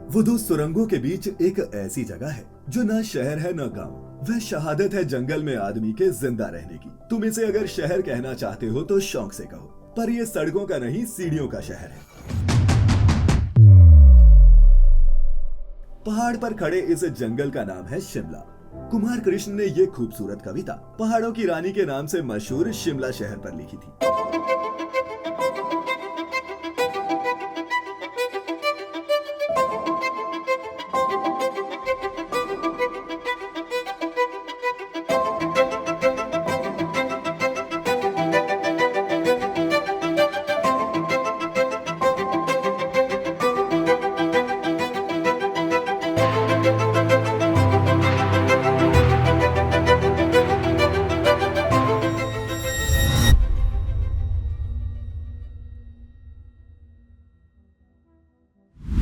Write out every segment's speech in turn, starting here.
वो दो सुरंगों के बीच एक ऐसी जगह है जो ना शहर है ना गांव। वह शहादत है जंगल में आदमी के जिंदा रहने की। तुम इसे अगर शहर कहना चाहते हो तो शौक से कहो, पर ये सड़कों का नहीं सीढ़ियों का शहर है। पहाड़ पर खड़े इस जंगल का नाम है शिमला। कुमार कृष्ण ने ये खूबसूरत कविता पहाड़ों की रानी के नाम से मशहूर शिमला शहर पर लिखी थी।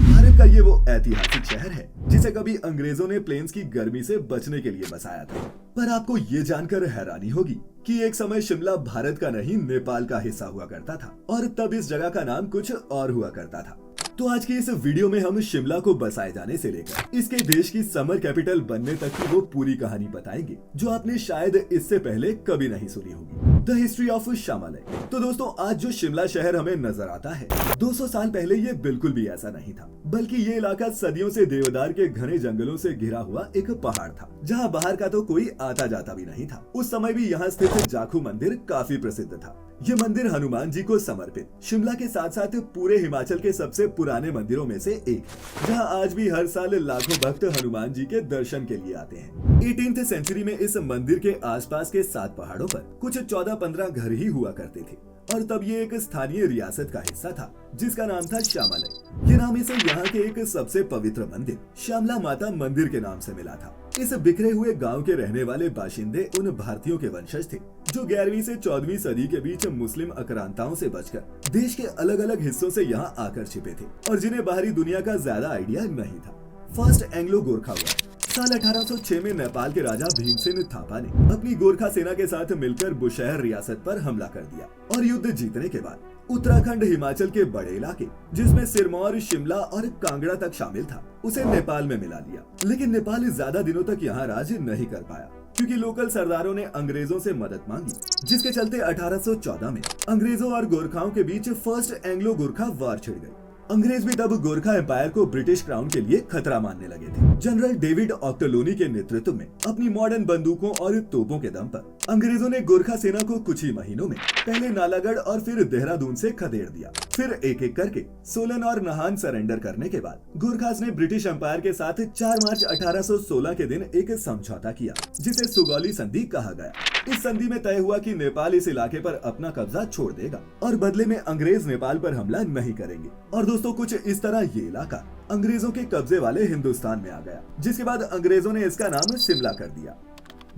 भारत का ये वो ऐतिहासिक शहर है जिसे कभी अंग्रेजों ने प्लेन्स की गर्मी से बचने के लिए बसाया था। पर आपको ये जानकर हैरानी होगी कि एक समय शिमला भारत का नहीं नेपाल का हिस्सा हुआ करता था और तब इस जगह का नाम कुछ और हुआ करता था। तो आज की इस वीडियो में हम शिमला को बसाए जाने से लेकर इसके देश की समर कैपिटल बनने तक की वो पूरी कहानी बताएंगे जो आपने शायद इससे पहले कभी नहीं सुनी होगी। द हिस्ट्री ऑफ शामालय। तो दोस्तों, आज जो शिमला शहर हमें नजर आता है 200 साल पहले ये बिल्कुल भी ऐसा नहीं था, बल्कि ये इलाका सदियों से देवदार के घने जंगलों से घिरा हुआ एक पहाड़ था जहाँ बाहर का तो कोई आता जाता भी नहीं था। उस समय भी यहाँ स्थित जाखू मंदिर काफी प्रसिद्ध था। ये मंदिर हनुमान जी को समर्पित शिमला के साथ साथ पूरे हिमाचल के सबसे पुराने मंदिरों में से एक है, जहाँ आज भी हर साल लाखों भक्त हनुमान जी के दर्शन के लिए आते हैं। 18th सेंचुरी में इस मंदिर के आसपास के 7 पहाड़ों पर कुछ 14-15 घर ही हुआ करते थे और तब ये एक स्थानीय रियासत का हिस्सा था जिसका नाम था श्यामालय। ये नाम इसे यहाँ के एक सबसे पवित्र मंदिर श्यामला माता मंदिर के नाम से मिला था। इस बिखरे हुए गांव के रहने वाले बाशिंदे उन भारतीयों के वंशज थे जो 11वीं से 14वीं सदी के बीच मुस्लिम आक्रांताओं से बचकर देश के अलग अलग हिस्सों से यहाँ आकर छिपे थे और जिन्हें बाहरी दुनिया का ज्यादा आइडिया नहीं था। फर्स्ट एंग्लो गोरखा वॉर साल 1806 में नेपाल के राजा भीमसेन थापा ने अपनी गोरखा सेना के साथ मिलकर बुशहर रियासत पर हमला कर दिया और युद्ध जीतने के बाद उत्तराखंड हिमाचल के बड़े इलाके जिसमें सिरमौर, शिमला और कांगड़ा तक शामिल था उसे नेपाल में मिला लिया। लेकिन नेपाल ज्यादा दिनों तक यहाँ राज नहीं कर पाया क्योंकि लोकल सरदारों ने अंग्रेजों से मदद मांगी, जिसके चलते 1814 में अंग्रेजों और गोरखाओं के बीच फर्स्ट एंग्लो गोरखा वॉर छिड़ गई। अंग्रेज भी तब गोरखा एम्पायर को ब्रिटिश क्राउन के लिए खतरा मानने लगे थे। जनरल डेविड ऑक्टलोनी के नेतृत्व में अपनी मॉडर्न बंदूकों और तोपों के दम पर अंग्रेजों ने गोरखा सेना को कुछ ही महीनों में पहले नालागढ़ और फिर देहरादून से खदेड़ दिया। फिर एक एक करके सोलन और नाहन सरेंडर करने के बाद गोरखास ने ब्रिटिश एम्पायर के साथ 4 मार्च 1816 के दिन एक समझौता किया जिसे सुगौली संधि कहा गया। इस संधि में तय हुआ कि नेपाल इस इलाके पर अपना कब्जा छोड़ देगा और बदले में अंग्रेज नेपाल पर हमला नहीं करेंगे। और दोस्तों, कुछ इस तरह ये इलाका अंग्रेजों के कब्जे वाले हिंदुस्तान में आ गया, जिसके बाद अंग्रेजों ने इसका नाम शिमला कर दिया।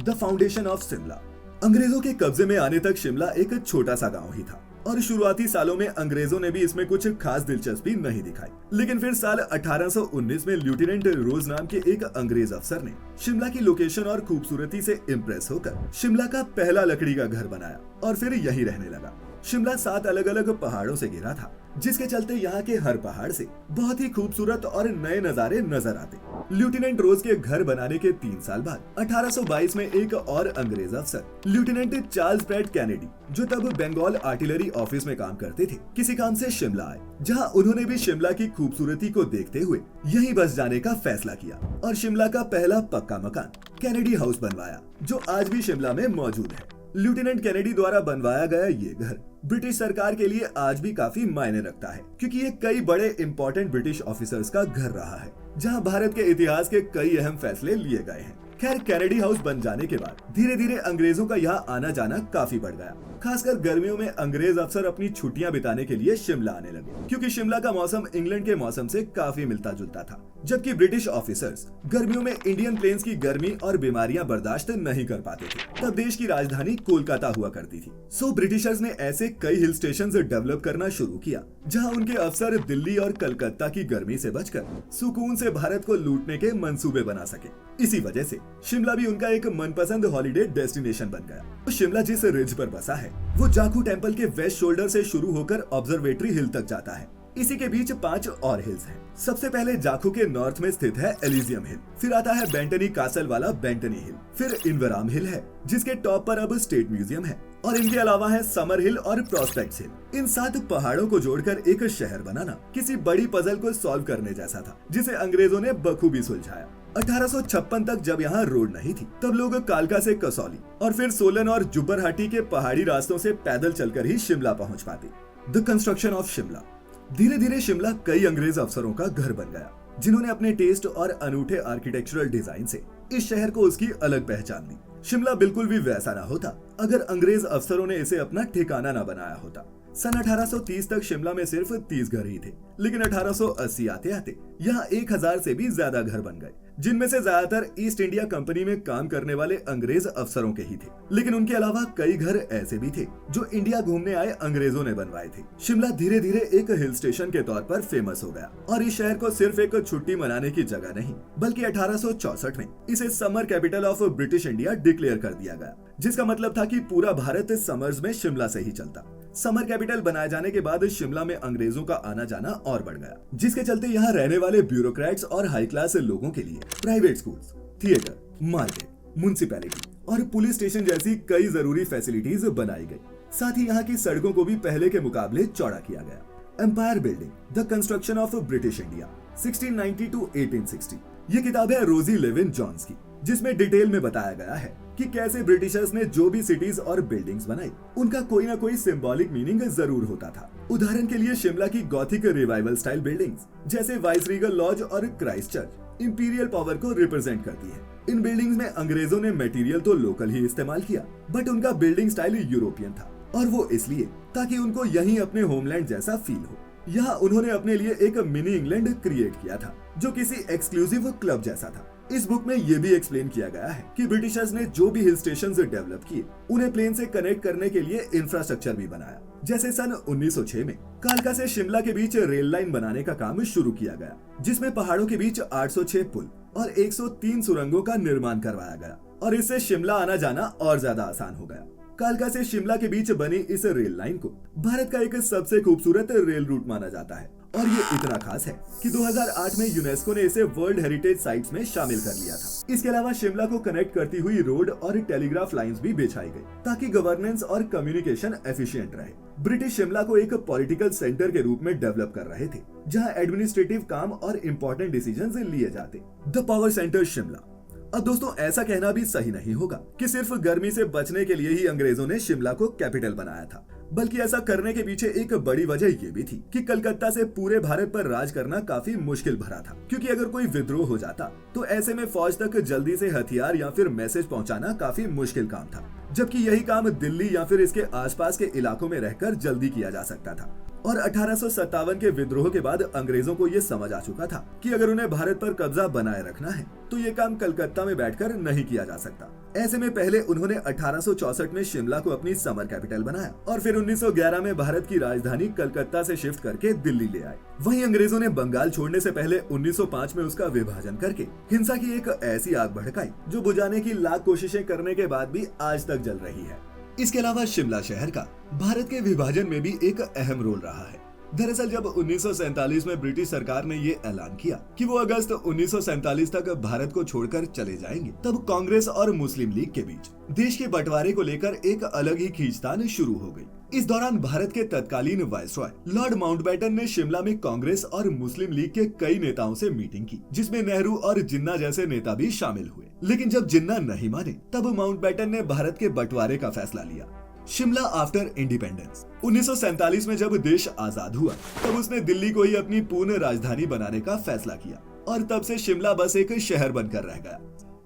The foundation of Shimla. अंग्रेजों के कब्जे में आने तक शिमला एक छोटा सा गांव ही था और शुरुआती सालों में अंग्रेजों ने भी इसमें कुछ खास दिलचस्पी नहीं दिखाई। लेकिन फिर साल 1819 में लेफ्टिनेंट रोज नाम के एक अंग्रेज अफसर ने शिमला की लोकेशन और खूबसूरती से इम्प्रेस होकर शिमला का पहला लकड़ी का घर बनाया और फिर यहीं रहने लगा। शिमला 7 अलग अलग पहाड़ों से घिरा था, जिसके चलते यहाँ के हर पहाड़ से बहुत ही खूबसूरत और नए नजारे नजर आते। लेफ्टिनेंट रोज के घर बनाने के 3 साल बाद 1822 में एक और अंग्रेज अफसर लेफ्टिनेंट चार्ल्स प्रैट कैनेडी, जो तब बंगाल आर्टिलरी ऑफिस में काम करते थे, किसी काम से शिमला आए, जहाँ उन्होंने भी शिमला की खूबसूरती को देखते हुए यहीं बस जाने का फैसला किया और शिमला का पहला पक्का मकान कैनेडी हाउस बनवाया, जो आज भी शिमला में मौजूद है। लेफ्टिनेंट कैनेडी द्वारा बनवाया गया ये घर ब्रिटिश सरकार के लिए आज भी काफी मायने रखता है क्योंकि ये कई बड़े इंपॉर्टेंट ब्रिटिश ऑफिसर्स का घर रहा है, जहां भारत के इतिहास के कई अहम फैसले लिए गए हैं। खैर, कैनेडी हाउस बन जाने के बाद धीरे धीरे अंग्रेजों का यहाँ आना जाना काफी बढ़ गया। खासकर गर्मियों में अंग्रेज अफसर अपनी छुट्टियां बिताने के लिए शिमला आने लगे क्योंकि शिमला का मौसम इंग्लैंड के मौसम से काफी मिलता जुलता था, जबकि ब्रिटिश ऑफिसर्स गर्मियों में इंडियन प्लेन्स की गर्मी और बीमारियां बर्दाश्त नहीं कर पाते थे। तब देश की राजधानी कोलकाता हुआ करती थी। सो ब्रिटिशर्स ने ऐसे कई हिल स्टेशन डेवलप करना शुरू किया जहाँ उनके अफसर दिल्ली और कलकत्ता की गर्मी से बचकर सुकून से भारत को लूटने के मंसूबे बना सके। इसी वजह से शिमला भी उनका एक मनपसंद हॉलिडे डेस्टिनेशन बन गया। तो शिमला जिस रिज पर बसा है वो जाखू टेम्पल के वेस्ट शोल्डर से शुरू होकर ऑब्जर्वेटरी हिल तक जाता है। इसी के बीच 5 और हिल्स हैं। सबसे पहले जाखू के नॉर्थ में स्थित है एलिजियम हिल, फिर आता है बेंटनी कासल वाला बेंटनी हिल, फिर इनवराम हिल है जिसके टॉप पर अब स्टेट म्यूजियम है, और इनके अलावा है समर हिल और प्रोस्पेक्ट हिल। इन 7 पहाड़ों को जोड़कर एक शहर बनाना किसी बड़ी पजल को सॉल्व करने जैसा था, जिसे अंग्रेजों ने बखूबी सुलझाया। 1856 तक जब यहाँ रोड नहीं थी, तब लोग कालका से कसौली और फिर सोलन और जुब्बरहाटी के पहाड़ी रास्तों से पैदल चलकर ही शिमला पहुँच पाते। The construction of Shimla. धीरे धीरे शिमला कई अंग्रेज अफसरों का घर बन गया, जिन्होंने अपने टेस्ट और अनूठे आर्किटेक्चरल डिजाइन से इस शहर को उसकी अलग पहचान दी। शिमला बिल्कुल भी वैसा ना होता अगर अंग्रेज अफसरों ने इसे अपना ठिकाना ना बनाया होता। सन 1830 तक शिमला में सिर्फ 30 घर ही थे, लेकिन 1880 आते आते यहाँ 1000 से भी ज्यादा घर बन गए, जिनमें से ज्यादातर ईस्ट इंडिया कंपनी में काम करने वाले अंग्रेज अफसरों के ही थे। लेकिन उनके अलावा कई घर ऐसे भी थे जो इंडिया घूमने आए अंग्रेजों ने बनवाए थे। शिमला धीरे धीरे एक हिल स्टेशन के तौर पर फेमस हो गया, और इस शहर को सिर्फ एक छुट्टी मनाने की जगह नहीं, बल्कि 1864 में इसे summer capital of British India declare कर दिया गया, जिसका मतलब था कि पूरा भारत समर्स में शिमला से ही चलता। समर कैपिटल बनाए जाने के बाद शिमला में अंग्रेजों का आना जाना और बढ़ गया, जिसके चलते यहाँ रहने वाले ब्यूरोक्रेट्स और हाई क्लास लोगों के लिए private schools, theatre, market, municipality और पुलिस स्टेशन जैसी कई जरूरी फैसिलिटीज बनाई गई। साथ ही यहाँ की सड़कों को भी पहले के मुकाबले चौड़ा किया गया। Empire building, the construction of British India 1690 to 1860। ये किताब है रोजी लेविन जॉन्स की, जिसमें डिटेल में बताया गया है कि कैसे ब्रिटिशर्स ने जो भी सिटीज और बिल्डिंग्स बनाई, उनका कोई ना कोई सिंबॉलिक मीनिंग जरूर होता था। उदाहरण के लिए शिमला की गॉथिक रिवाइवल स्टाइल बिल्डिंग्स जैसे वाइसरीगल लॉज और क्राइस्ट चर्च इंपीरियल पावर को रिप्रेजेंट करती है। इन बिल्डिंग्स में अंग्रेजों ने मटेरियल तो लोकल ही इस्तेमाल किया, बट उनका बिल्डिंग स्टाइल यूरोपियन था, और वो इसलिए ताकि उनको यहीं अपने होमलैंड जैसा फील हो। यहाँ उन्होंने अपने लिए एक मिनी इंग्लैंड क्रिएट किया था, जो किसी एक्सक्लूसिव क्लब जैसा था। इस बुक में ये भी एक्सप्लेन किया गया है कि ब्रिटिशर्स ने जो भी हिल स्टेशन डेवलप किए, उन्हें प्लेन से कनेक्ट करने के लिए इंफ्रास्ट्रक्चर भी बनाया। जैसे सन 1906 में कालका से शिमला के बीच रेल लाइन बनाने का काम शुरू किया गया, जिसमें पहाड़ों के बीच 806 पुल और 103 सुरंगों का निर्माण करवाया गया, और इससे शिमला आना जाना और ज्यादा आसान हो गया। कालका से शिमला के बीच बनी इस रेल लाइन को भारत का एक सबसे खूबसूरत रेल रूट माना जाता है, और ये इतना खास है कि 2008 में यूनेस्को ने इसे वर्ल्ड हेरिटेज साइट्स में शामिल कर लिया था। इसके अलावा शिमला को कनेक्ट करती हुई रोड और टेलीग्राफ लाइंस भी बिछाई गई, ताकि गवर्नेंस और कम्युनिकेशन एफिशिएंट रहे। ब्रिटिश शिमला को एक पॉलिटिकल सेंटर के रूप में डेवलप कर रहे थे, जहाँ एडमिनिस्ट्रेटिव काम और इम्पोर्टेंट डिसीजन लिए जाते। The power centre Shimla. अब दोस्तों, ऐसा कहना भी सही नहीं होगा कि सिर्फ गर्मी से बचने के लिए ही अंग्रेजों ने शिमला को कैपिटल बनाया था, बल्कि ऐसा करने के पीछे एक बड़ी वजह ये भी थी कि कलकत्ता से पूरे भारत पर राज करना काफी मुश्किल भरा था, क्योंकि अगर कोई विद्रोह हो जाता तो ऐसे में फौज तक जल्दी से हथियार या फिर मैसेज पहुंचाना काफी मुश्किल काम था, जबकि यही काम दिल्ली या फिर इसके आसपास के इलाकों में रहकर जल्दी किया जा सकता था। और 1857 के विद्रोह के बाद अंग्रेजों को ये समझ आ चुका था कि अगर उन्हें भारत पर कब्जा बनाए रखना है तो ये काम कलकत्ता में बैठकर नहीं किया जा सकता। ऐसे में पहले उन्होंने 1864 में शिमला को अपनी समर कैपिटल बनाया, और फिर 1911 में भारत की राजधानी कलकत्ता से शिफ्ट करके दिल्ली ले आए। वहीं अंग्रेजों ने बंगाल छोड़ने से पहले 1905 में उसका विभाजन करके हिंसा की एक ऐसी आग भड़काई जो बुझाने की लाख कोशिशें करने के बाद भी आज तक जल रही है। इसके अलावा शिमला शहर का भारत के विभाजन में भी एक अहम रोल रहा है। दरअसल जब 1947 में ब्रिटिश सरकार ने ये ऐलान किया कि वो अगस्त 1947 तक भारत को छोड़कर चले जाएंगे, तब कांग्रेस और मुस्लिम लीग के बीच देश के बंटवारे को लेकर एक अलग ही खींचतान शुरू हो गई। इस दौरान भारत के तत्कालीन वायसरॉय लॉर्ड माउंटबेटन ने शिमला में कांग्रेस और मुस्लिम लीग के कई नेताओं से मीटिंग की, जिसमें नेहरू और जिन्ना जैसे नेता भी शामिल हुए। लेकिन जब जिन्ना नहीं माने, तब माउंटबेटन ने भारत के बंटवारे का फैसला लिया। Shimla after independence. 1947 में जब देश आजाद हुआ, तब उसने दिल्ली को ही अपनी पूर्ण राजधानी बनाने का फैसला किया, और तब से शिमला बस एक शहर बनकर रह गया।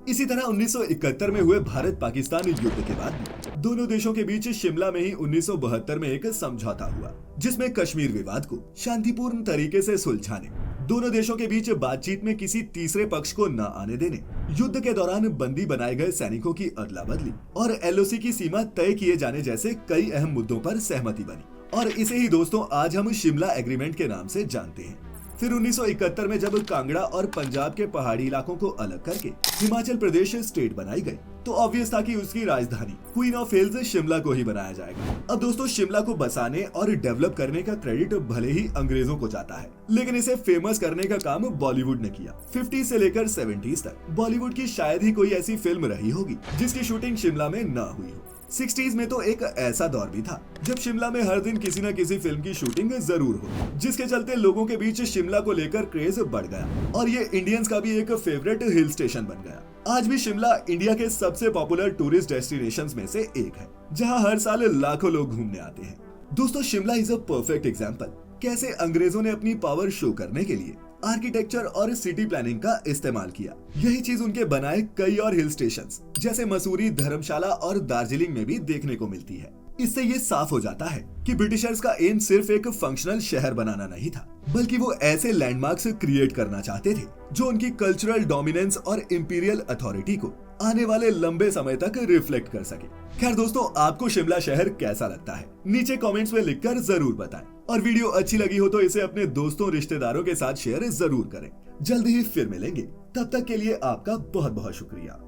इसी तरह 1971 में हुए भारत पाकिस्तान युद्ध के बाद दोनों देशों के बीच शिमला में ही 1972 में एक समझौता हुआ, जिसमें कश्मीर विवाद को शांतिपूर्ण तरीके से सुलझाने, दोनों देशों के बीच बातचीत में किसी तीसरे पक्ष को न आने देने, युद्ध के दौरान बंदी बनाए गए सैनिकों की अदला बदली और एलओसी की सीमा तय किए जाने जैसे कई अहम मुद्दों पर सहमति बनी। और इसे ही दोस्तों आज हम शिमला एग्रीमेंट के नाम से जानते हैं। फिर 1971 में जब कांगड़ा और पंजाब के पहाड़ी इलाकों को अलग करके हिमाचल प्रदेश स्टेट बनाई गई, तो ऑब्वियस था कि उसकी राजधानी क्वीन ऑफ हिल्स शिमला को ही बनाया जाएगा। अब दोस्तों, शिमला को बसाने और डेवलप करने का क्रेडिट भले ही अंग्रेजों को जाता है, लेकिन इसे फेमस करने का काम बॉलीवुड ने किया। 50 से लेकर 70s तक बॉलीवुड की शायद ही कोई ऐसी फिल्म रही होगी जिसकी शूटिंग शिमला में न हुई हो। 60s में तो एक ऐसा दौर भी था जब शिमला में हर दिन किसी न किसी फिल्म की शूटिंग जरूर हो, जिसके चलते लोगों के बीच शिमला को लेकर क्रेज बढ़ गया और ये इंडियंस का भी एक फेवरेट हिल स्टेशन बन गया। आज भी शिमला इंडिया के सबसे पॉपुलर टूरिस्ट डेस्टिनेशंस में से एक है, जहां हर साल लाखों लोग घूमने आते हैं। दोस्तों, Shimla is a perfect example कैसे अंग्रेजों ने अपनी पावर शो करने के लिए आर्किटेक्चर और सिटी प्लानिंग का इस्तेमाल किया। यही चीज उनके बनाए कई और हिल स्टेशंस जैसे मसूरी, धर्मशाला और दार्जिलिंग में भी देखने को मिलती है। इससे ये साफ हो जाता है कि ब्रिटिशर्स का एम सिर्फ एक फंक्शनल शहर बनाना नहीं था, बल्कि वो ऐसे लैंडमार्क्स क्रिएट करना चाहते थे जो उनकी कल्चरल डोमिनेंस और इंपीरियल अथॉरिटी को आने वाले लंबे समय तक रिफ्लेक्ट कर सके। खैर दोस्तों, आपको शिमला शहर कैसा लगता है नीचे कमेंट्स में लिखकर जरूर बताएं, और वीडियो अच्छी लगी हो तो इसे अपने दोस्तों रिश्तेदारों के साथ शेयर जरूर करें। जल्द ही फिर मिलेंगे, तब तक के लिए आपका बहुत बहुत शुक्रिया।